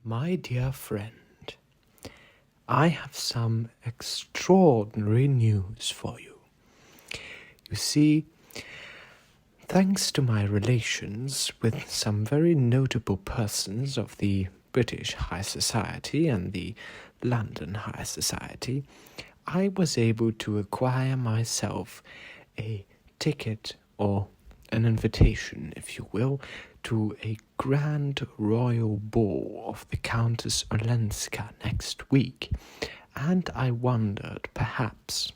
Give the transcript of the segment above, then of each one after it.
My dear friend, I have some extraordinary news for you. You see, thanks to my relations with some very notable persons of the British High Society and the London High Society, I was able to acquire myself a ticket, or an invitation, if you will, to a grand royal ball of the Countess Alensa next week, and I wondered, perhaps,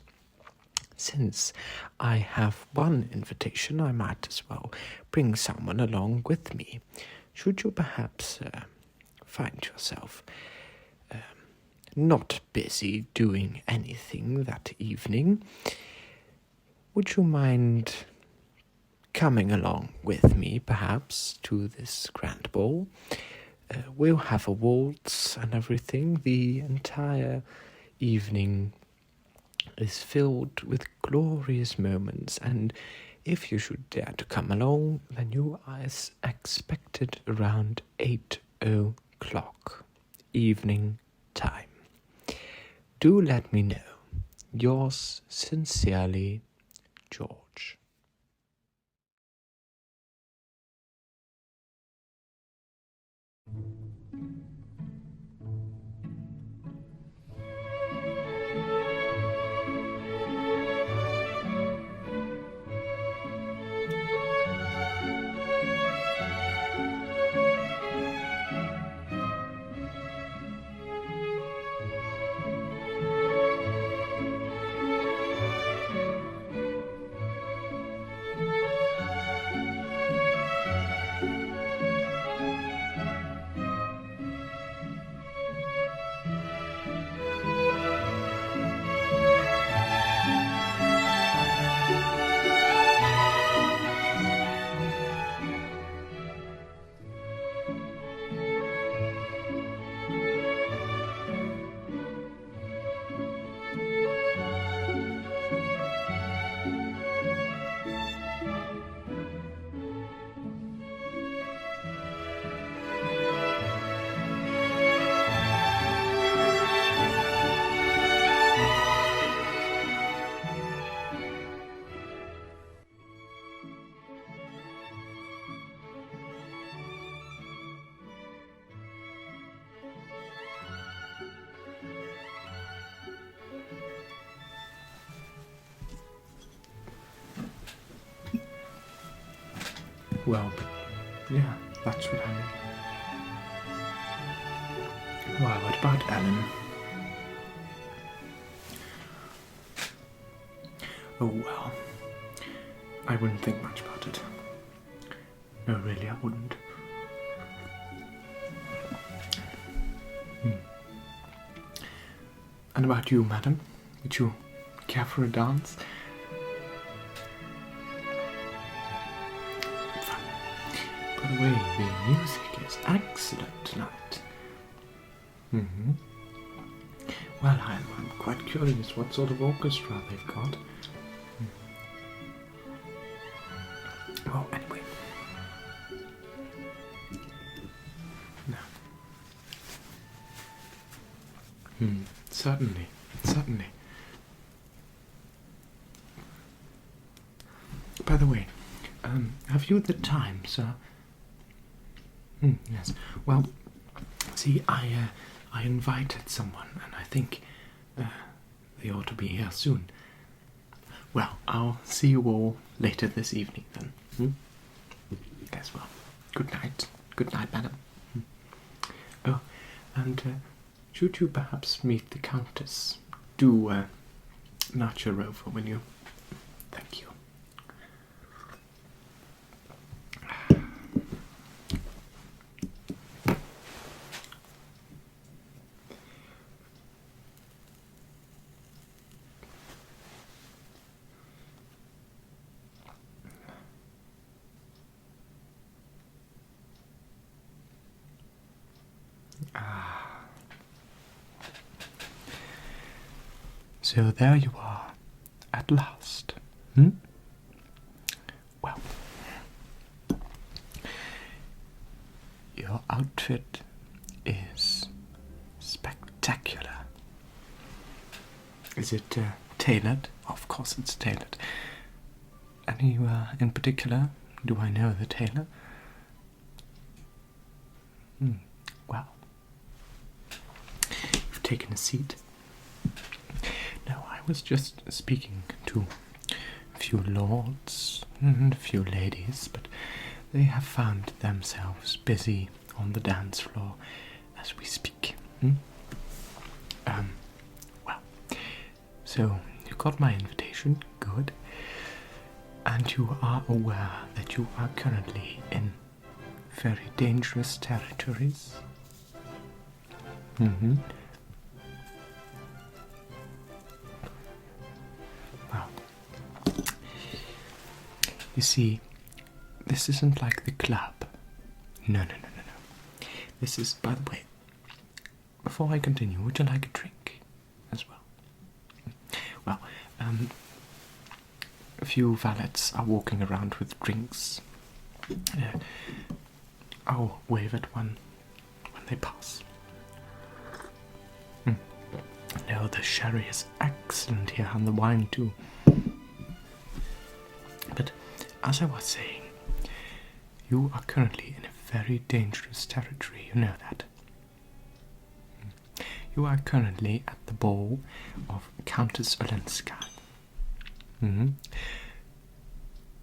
since I have one invitation, I might as well bring someone along with me. Should you perhaps find yourself not busy doing anything that evening, would you mind coming along with me, perhaps, to this grand ball? We'll have a waltz and everything. The entire evening is filled with glorious moments, and if you should dare to come along, then you are expected around 8:00 evening time. Do let me know. Yours sincerely, George. Well, yeah, that's what I mean. Well, what about Ellen? Oh, well, I wouldn't think much about it. No, really, I wouldn't. And about you, madam? Would you care for a dance? By the way, the music is excellent tonight. Well, I'm quite curious what sort of orchestra they've got. Well, anyway. No. Certainly. By the way, have you the time, sir? Yes. Well, see, I invited someone, and I think they ought to be here soon. Well, I'll see you all later this evening, then. Yes, well, good night. Good night, madam. Oh, and should you perhaps meet the Countess, do nudge her over, will you? Thank you. So there you are, at last. Well, your outfit is Is it tailored? Of course it's tailored. Any in particular? Do I know the tailor? Well, you've taken a seat. No, I was just speaking to a few lords and a few ladies, but they have found themselves busy on the dance floor as we speak. Well, so you got my invitation, good. And you are aware that you are currently in very dangerous territories. Well, you see, this isn't like the club. No. This is, by the way, before I continue, would you like a drink as well? Well, a few valets are walking around with drinks. I'll wave at one when they pass. No, the sherry is excellent here, and the wine too. But as I was saying, you are currently in a very dangerous territory, you know that. You are currently at the ball of Countess Alensa.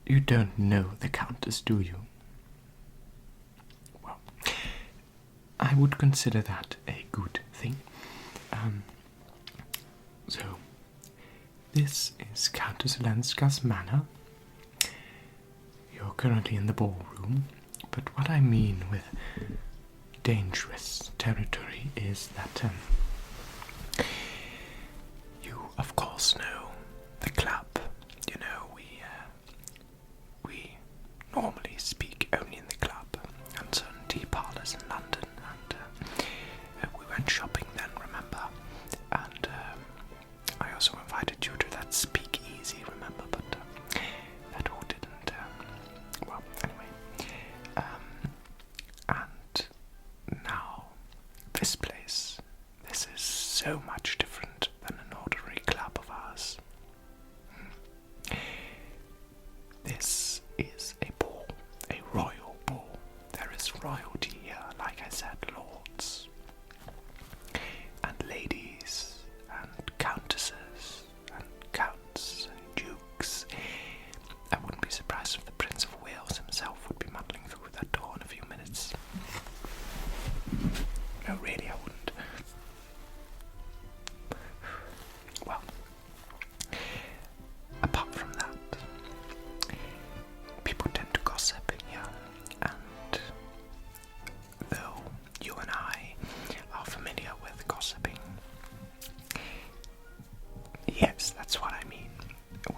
You don't know the Countess, do you? Well, I would consider that a good thing. So, this is Countess Alensa's manor. You're currently in the ballroom, but what I mean with dangerous territory is that you, of course, know the club. You know, we normally speak only in the club and certain tea parlours in London, and we went shopping then, remember? And I also invited you to that speakeasy, remember? But that all didn't. Well, anyway. And now, this place. This is so much different than an ordinary club of ours. This is a ball, a royal ball. There is royalty here, like I said, lords and ladies and countesses and counts and dukes. I wouldn't be surprised if the Prince of Wales himself would be muddling through that door in a few minutes. No, really, I wouldn't. Well, apart from that, people tend to gossip here, and though you and I are familiar with gossiping, yes, that's what I mean.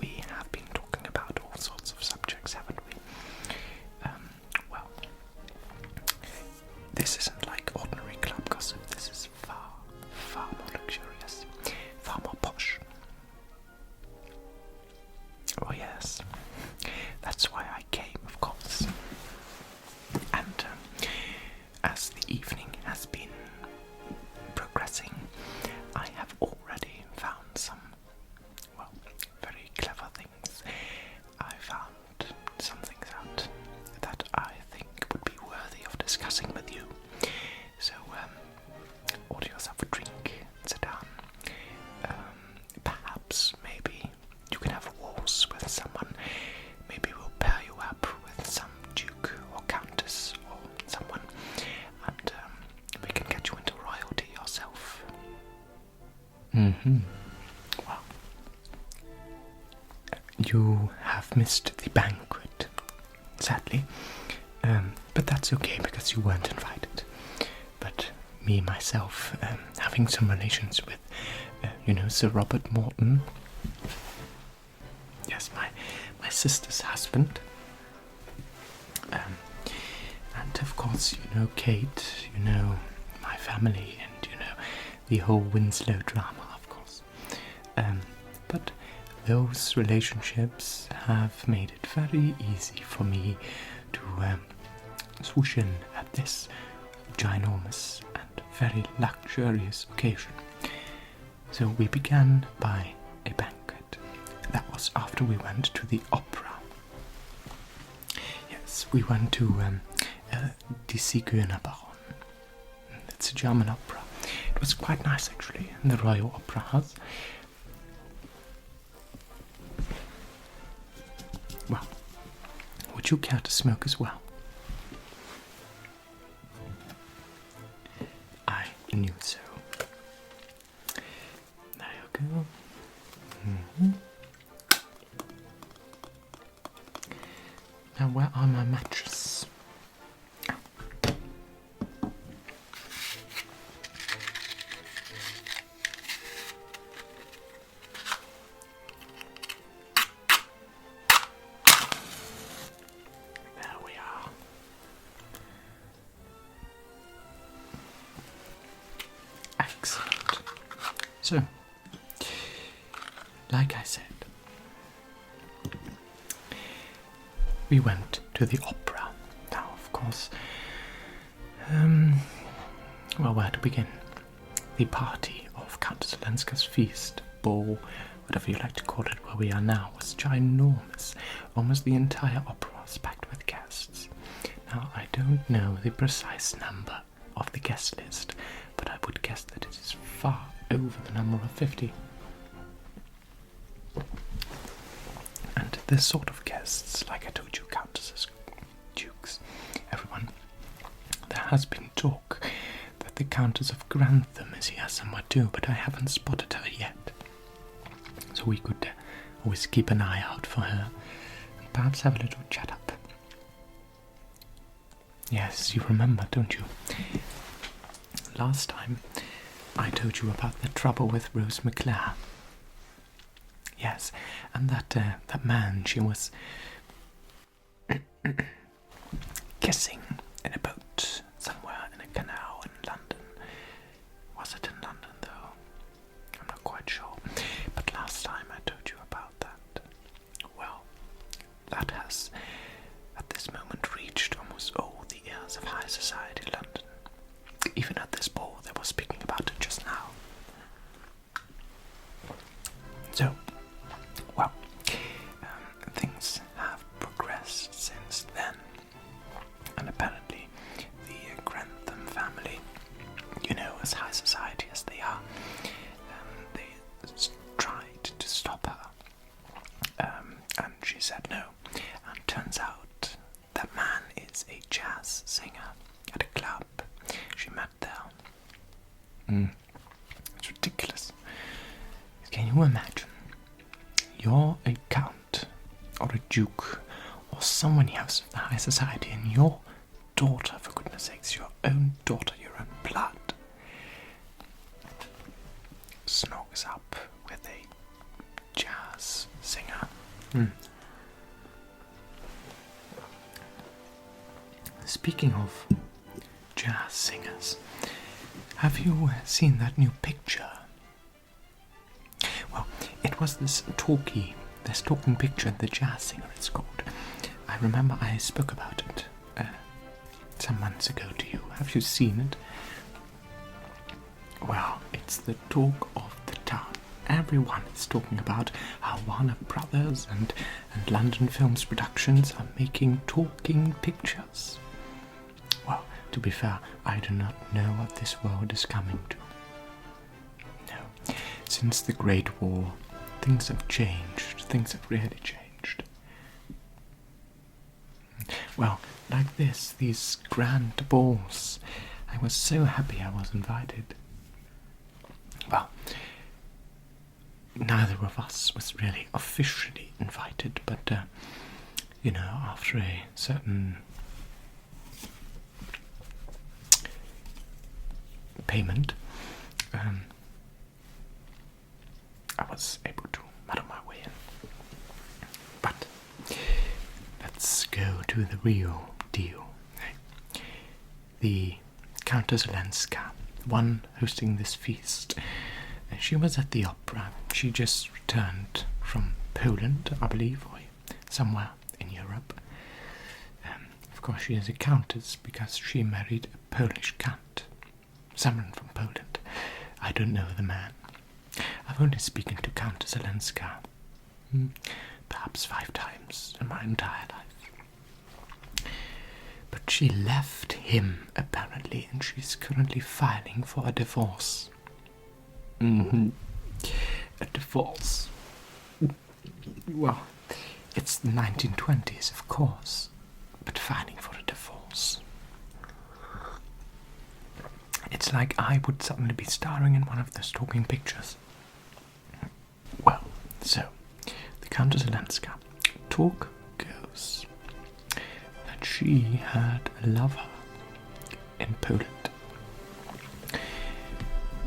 We have been talking about all sorts of subjects, haven't we? Well, this isn't like ordinary club gossip. This is far, far more luxurious, far more posh. Oh yes, that's why I came, of course. And as the evening has been progressing, I have already found some, well, very clever things. I found some things out that I think would be worthy of discussing with you. So, order yourself a drink, sit down. Perhaps, maybe, you can have a waltz with someone. Maybe we'll pair you up with some duke or countess or someone, and we can get you into royalty yourself. Well, you have missed the banquet, sadly, but that's okay because you weren't invited. But me, myself, having some relations with, Sir Robert Morton, yes, my sister's husband, and of course, Kate, my family, and the whole Winslow drama, of course. But those relationships have made it very easy for me to swoosh in at this ginormous and very luxurious occasion. So we began by a banquet. That was after we went to the opera. Yes, we went to die It's a German opera. It was quite nice actually, in the Royal Opera House. Well, would you care to smoke as well? I knew so. There you go. Now where are my matches? There we are. Excellent. So, like I said, we went to the opera. Now, of course, well, where to begin? The party of Countess Alensa's feast, ball, whatever you like to call it, where we are now, was ginormous. Almost the entire opera was packed with guests. Now, I don't know the precise number of the guest list, but I would guess that it is far over the number of 50. And this sort of guests, like I told you, countesses, dukes, everyone, there has been talk that the Countess of Grantham is here somewhere too, but I haven't spotted her yet. So we could always keep an eye out for her, and perhaps have a little chat up. Yes, you remember, don't you? Last time I told you about the trouble with Rose Mclair. Yes, and that man she was kissing in a boat somewhere in a canal in London. Was it in London though? I'm not quite sure. But last time I told you about that. Well, that has at this moment reached almost all the ears of high society London. Even at this ball they were speaking about it just now. So, well, things have progressed since then, and apparently the Grantham family, you know, as high society as they are, they tried to stop her, and she said no, and turns out that man is a jazz singer at a club she met there. It's ridiculous. Can you imagine? You're a count, or a duke, or someone else of the high society, and your daughter, for goodness sakes, your own daughter, your own blood, snogs up with a jazz singer. Speaking of jazz singers, have you seen that new picture? Well, it was this talking picture, the jazz singer it's called. I remember I spoke about it some months ago to you. Have you seen it? Well, it's the talk of the town. Everyone is talking about how Warner Brothers and London Films Productions are making talking pictures. Well, to be fair, I do not know what this world is coming to. No. Since the Great War, things have changed. Things have really changed. Well, like these grand balls. I was so happy I was invited. Well, neither of us was really officially invited, but, you know, after a certain payment, I was able to muddle my way in. But let's go to the real deal. The Countess Alensa, one hosting this feast, she was at the opera. She just returned from Poland, I believe, or somewhere in Europe. Of course, she is a countess because she married a Polish count, someone from Poland. I don't know the man. I've only spoken to Countess Alensa perhaps 5 times in my entire life. But she left him, apparently, and she's currently filing for a divorce. A divorce. Well, it's the 1920s, of course, but filing for a divorce. It's like I would suddenly be starring in one of those talking pictures. Well, so, the Countess Alensa, talk goes that she had a lover in Poland.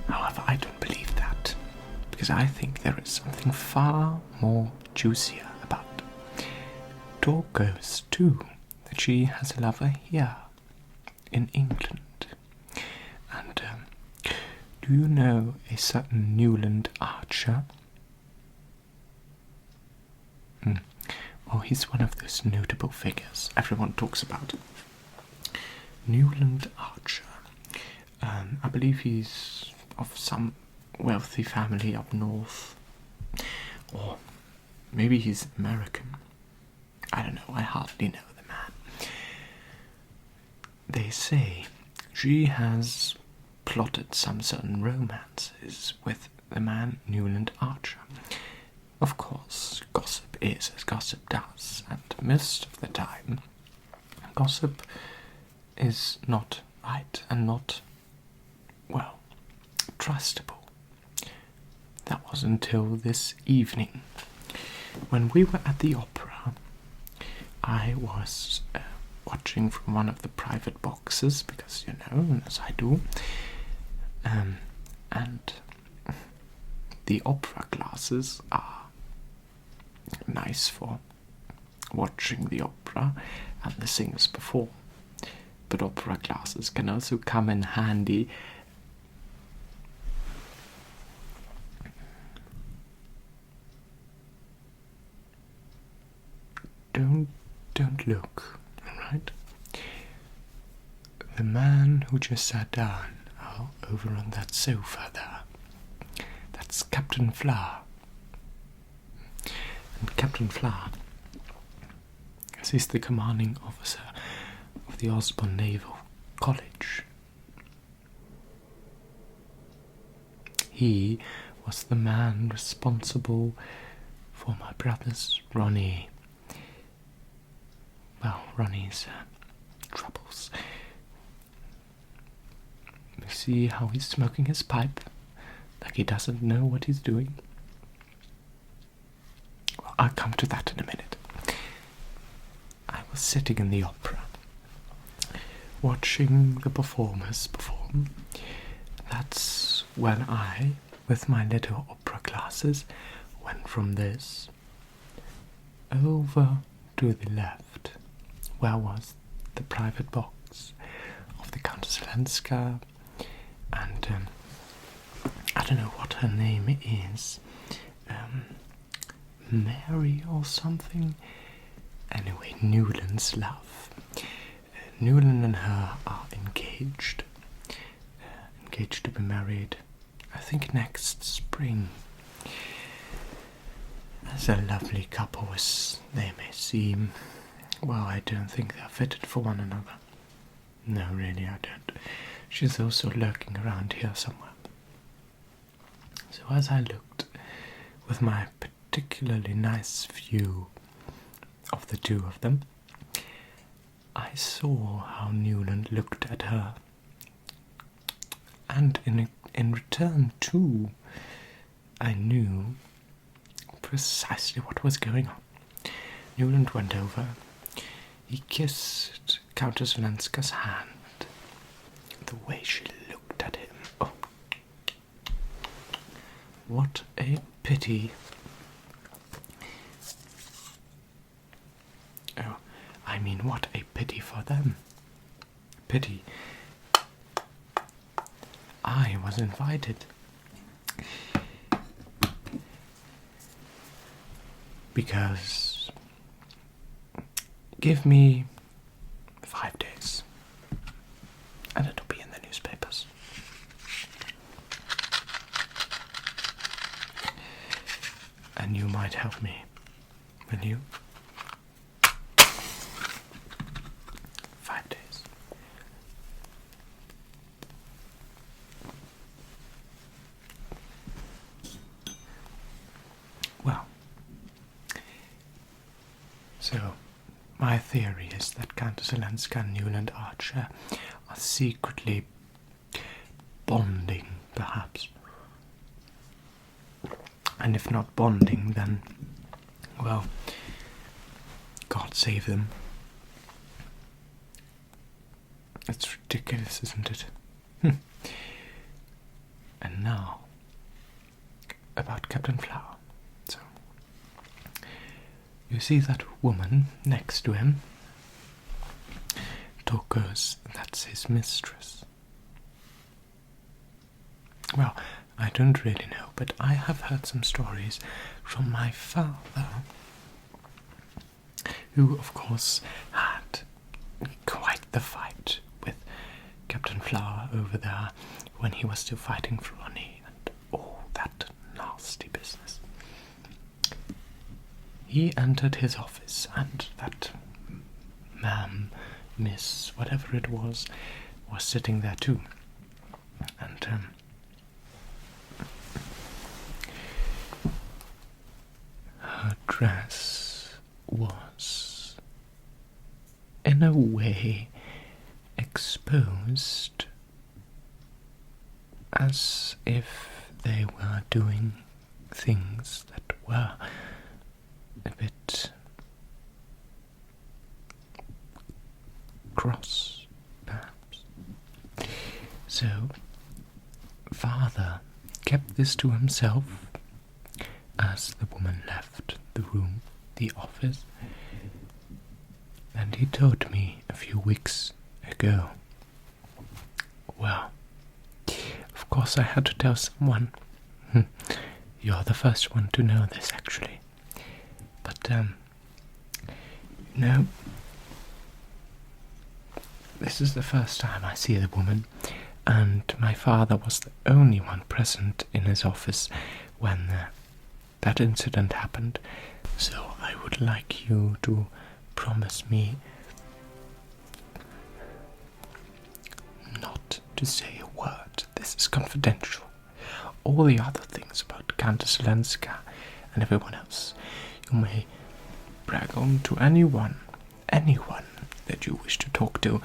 However, I don't believe that, because I think there is something far more juicier about it. Talk goes, too, that she has a lover here, in England. And, do you know a certain Newland Archer? Oh, he's one of those notable figures everyone talks about. Newland Archer. I believe he's of some wealthy family up north. Or maybe he's American. I don't know, I hardly know the man. They say she has plotted some certain romances with the man Newland Archer. Of course, gossip is as gossip does, and most of the time, gossip is not right and not, well, trustable. That was until this evening. When we were at the opera, I was watching from one of the private boxes, because, you know, as I do, and the opera glasses are nice for watching the opera and the singers perform. But opera glasses can also come in handy Don't look, alright? The man who just sat down over on that sofa there, that's Captain Alensa. And Captain Alensa, as he's the commanding officer of the Osborne Naval College. He was the man responsible for my brother's Ronnie's troubles. You see how he's smoking his pipe, like he doesn't know what he's doing? Well, I'll come to that in a minute. I was sitting in the opera, watching the performers perform. That's when I, with my little opera glasses, went from this over to the left, where was the private box of the Countess Alensa, and I don't know what her name is, Mary or something. Anyway, Newland's love. Newland and her are engaged to be married, I think next spring. As a lovely couple as they may seem, well, I don't think they're fitted for one another. No, really, I don't. She's also lurking around here somewhere. So as I looked, with my particularly nice view of the two of them, I saw how Newland looked at her. And in return, too, I knew precisely what was going on. Newland went over. He kissed Countess Alensa's hand. The way she looked at him. Oh, what a pity. Oh, I mean, what a pity for them. Pity. I was invited. Because give me 5 days and it'll be in the newspapers. renew. 5 days. Well, so my theory is that Countess Alensa and Newland Archer are secretly bonding, perhaps. And if not bonding, then, well, God save them. It's ridiculous, isn't it? And now, about Captain Flower. So, you see that woman next to him? Talk goes, that's his mistress. Well, I don't really know, but I have heard some stories from my father, who, of course, had quite the fight with Captain Flower over there when he was still fighting for Ronnie and all that nasty business. He entered his office, and that ma'am, miss, whatever it was sitting there too. And her dress was, in a way, exposed, as if they were doing things that were a bit cross, perhaps. So, father kept this to himself as the woman left the room, the office, and he told me a few weeks ago. Well, of course I had to tell someone. You're the first one to know this, actually. But, no, this is the first time I see the woman, and my father was the only one present in his office when that incident happened. So I would like you to promise me not to say a word. This is confidential. All the other things about Countess Alensa and everyone else, you may brag on to anyone that you wish to talk to,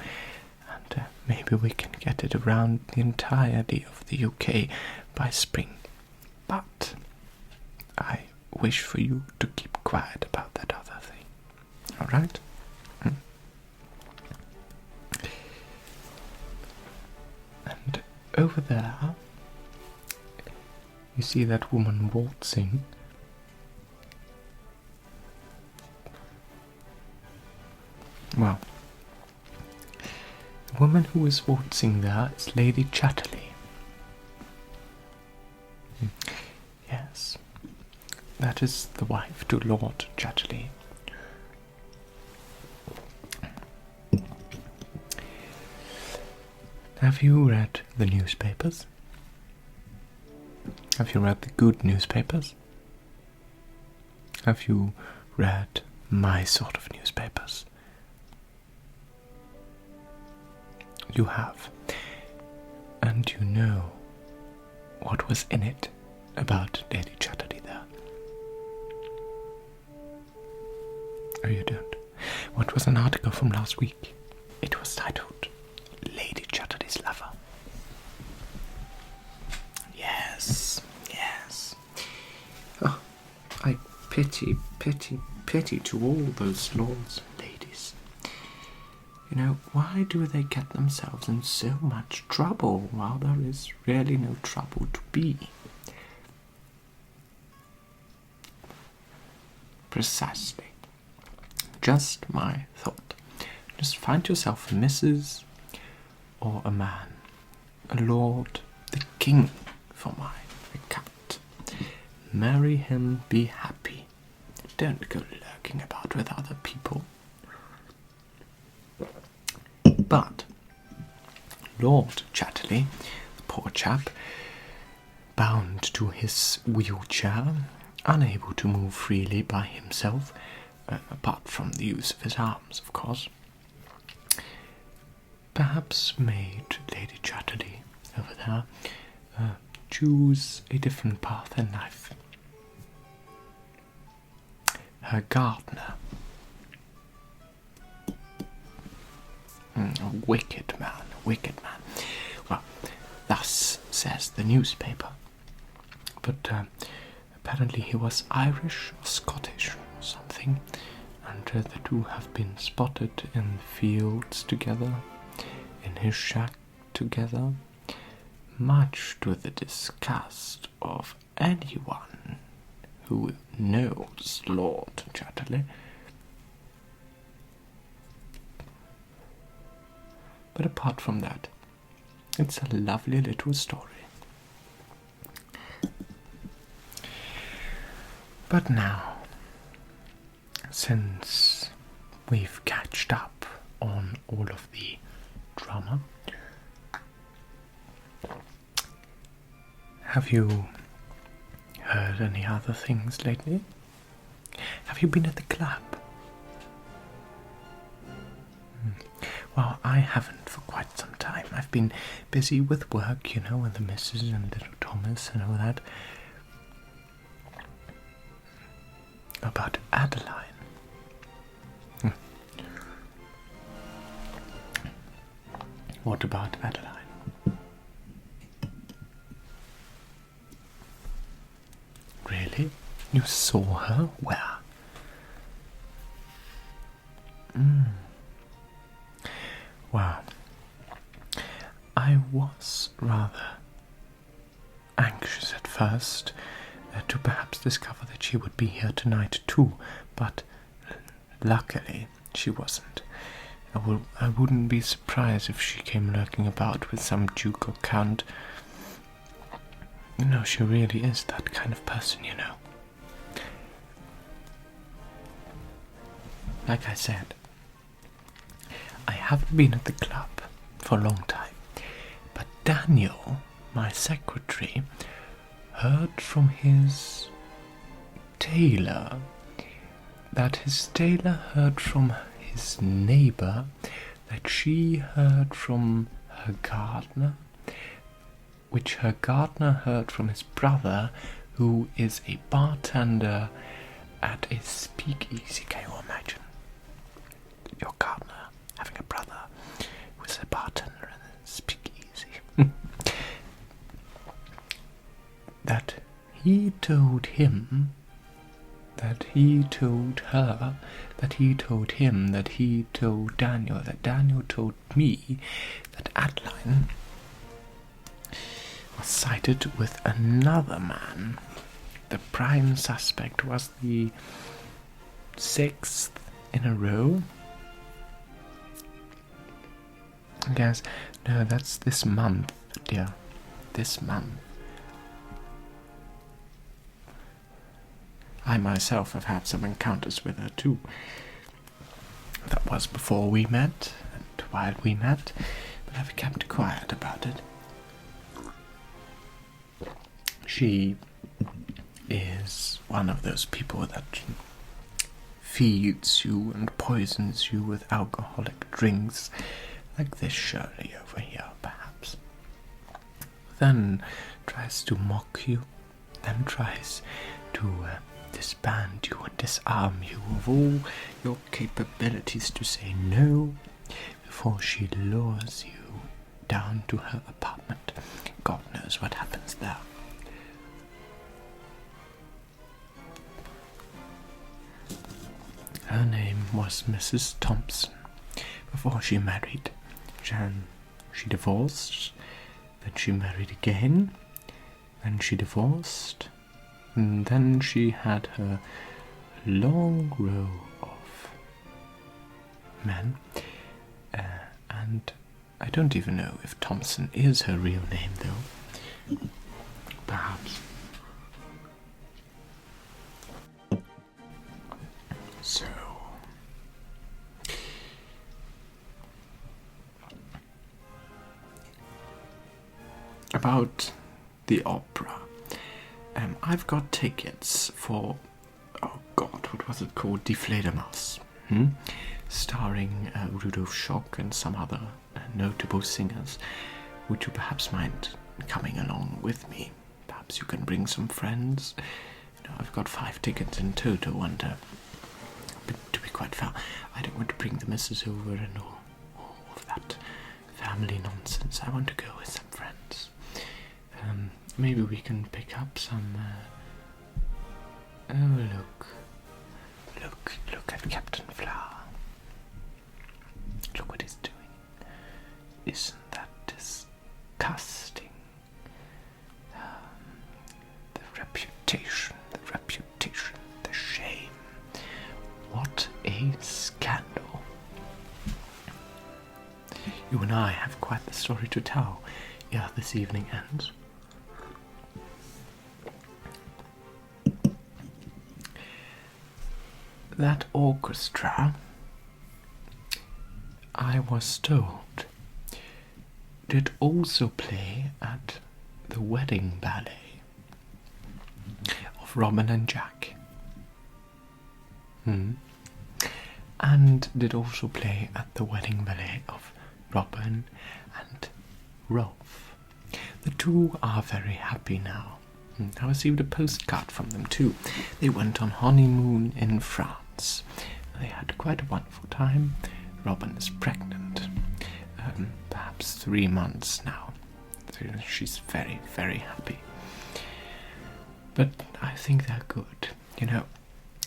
and maybe we can get it around the entirety of the UK by spring. But I wish for you to keep quiet about that other thing. Alright? And over there, you see that woman waltzing. Well, the woman who is waltzing there is Lady Chatterley. Yes, that is the wife to Lord Chatterley. Have you read the newspapers? Have you read the good newspapers? Have you read my sort of newspapers? You have. And you know what was in it about Lady Chatterley there. Oh, you don't? What was an article from last week? It was titled Lady Chatterley's Lover. Yes. Oh, I pity to all those lords and ladies. You know, why do they get themselves in so much trouble while there is really no trouble to be? Precisely. Just my thought. Just find yourself a missus or a man, a lord, the king for my account. Marry him, be happy. Don't go lurking about with other people. But Lord Chatterley, the poor chap, bound to his wheelchair, unable to move freely by himself, apart from the use of his arms, of course, perhaps made Lady Chatterley over there choose a different path in life. Her gardener, a wicked man. Well, thus says the newspaper. But apparently he was Irish or Scottish or something, and the two have been spotted in the fields together, in his shack together, much to the disgust of anyone who knows Lord Chatterley. But apart from that, it's a lovely little story. But now, since we've catched up on all of the drama, have you heard any other things lately? Have you been at the club? Well, I haven't for quite some time. I've been busy with work, you know, and the missus and little Thomas and all that. About Adeline. What about Adeline? Really? You saw her? Where? Well, I was rather anxious at first to perhaps discover that she would be here tonight too, but luckily she wasn't. I wouldn't be surprised if she came lurking about with some duke or count. You know, she really is that kind of person, you know. Like I said, I haven't been at the club for a long time, but Daniel, my secretary, heard from his tailor that his tailor heard from his neighbour that she heard from her gardener, which her gardener heard from his brother, who is a bartender at a speakeasy. Can you imagine your gardener having a brother who is a bartender at a speakeasy? That he told him, that he told her, that he told him, that he told Daniel, that Daniel told me that Adeline was sighted with another man. The prime suspect was the 6th in a row. I guess, no, that's this month, dear. This month. I myself have had some encounters with her too. That was before we met, and while we met, but I've kept quiet about it. She is one of those people that feeds you and poisons you with alcoholic drinks, like this Shirley over here, perhaps. Then tries to mock you, then tries to disband you and disarm you of all your capabilities to say no before she lures you down to her apartment. God knows what happens there. Her name was Mrs. Thompson. Before she married Jan, she divorced, then she married again, then she divorced, and then she had her long row of men, and I don't even know if Thompson is her real name, though. Perhaps. So, about the opera. I've got tickets for, oh God, what was it called? Die Fledermaus. Starring Rudolf Schock and some other notable singers. Would you perhaps mind coming along with me? Perhaps you can bring some friends. You know, I've got 5 tickets in total, and to be quite fair, I don't want to bring the missus over and all of that family nonsense. I want to go with some friends. Maybe we can pick up some... oh, look at Captain Flower. Look what he's doing. Isn't that disgusting? The reputation, the shame. What a scandal. You and I have quite the story to tell ere this evening ends. That orchestra, I was told, did also play at the wedding ballet of Robin and Jack. And did also play at the wedding ballet of Robin and Rolf. The two are very happy now. I received a postcard from them too. They went on honeymoon in France. They had quite a wonderful time. Robin is pregnant. Perhaps 3 months now. So she's very, very happy. But I think they're good. You know,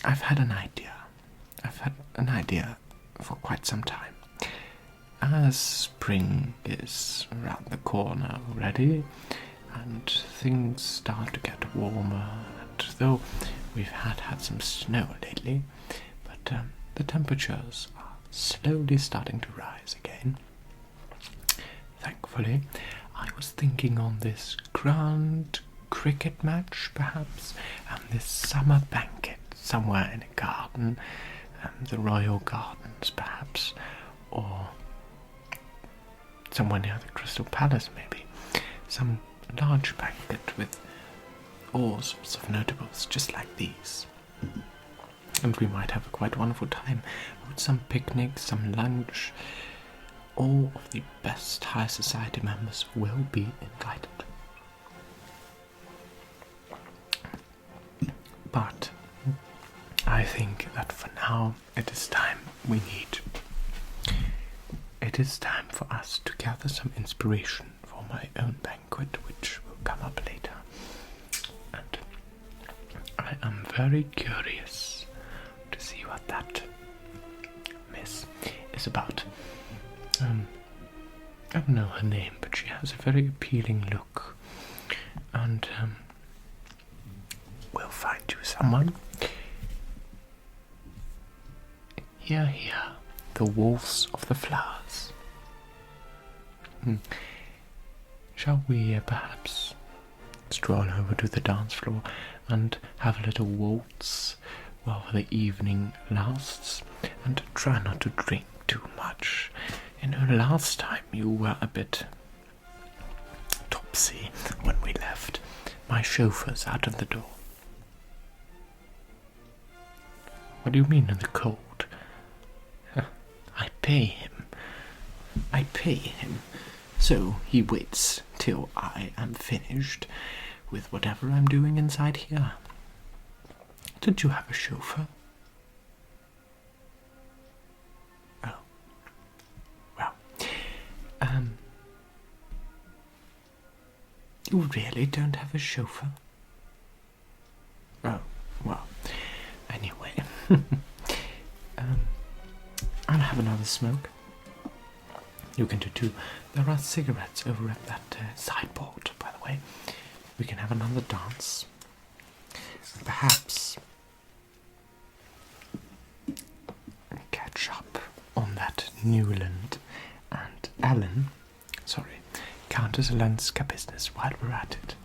I've had an idea. For quite some time. As spring is around the corner already, and things start to get warmer, and though we've had some snow lately, but the temperatures are slowly starting to rise again. Thankfully, I was thinking on this grand cricket match, perhaps, and this summer banquet somewhere in a garden, the Royal Gardens, perhaps, or somewhere near the Crystal Palace, maybe. Some large banquet with all sorts of notables, just like these. And we might have a quite wonderful time with some picnic, some lunch. All of the best high society members will be invited. But I think that for now it is time for us to gather some inspiration for my own banquet, which will come up later. And I am very curious to see what that miss is about. I don't know her name, but she has a very appealing look. And we'll find you someone. Here, the waltz of the flowers. Shall we perhaps stroll over to the dance floor and have a little waltz while the evening lasts, and try not to drink too much? You know, last time you were a bit topsy when we left. My chauffeur's out of the door. What do you mean in the cold? I pay him. So he waits till I am finished with whatever I'm doing inside here. Did you have a chauffeur? Oh. Well, you really don't have a chauffeur? Oh, well, anyway. I'll have another smoke. You can do too. There are cigarettes over at that sideboard, by the way. We can have another dance. Perhaps catch up on that Newland and Countess Alensa business while we're at it.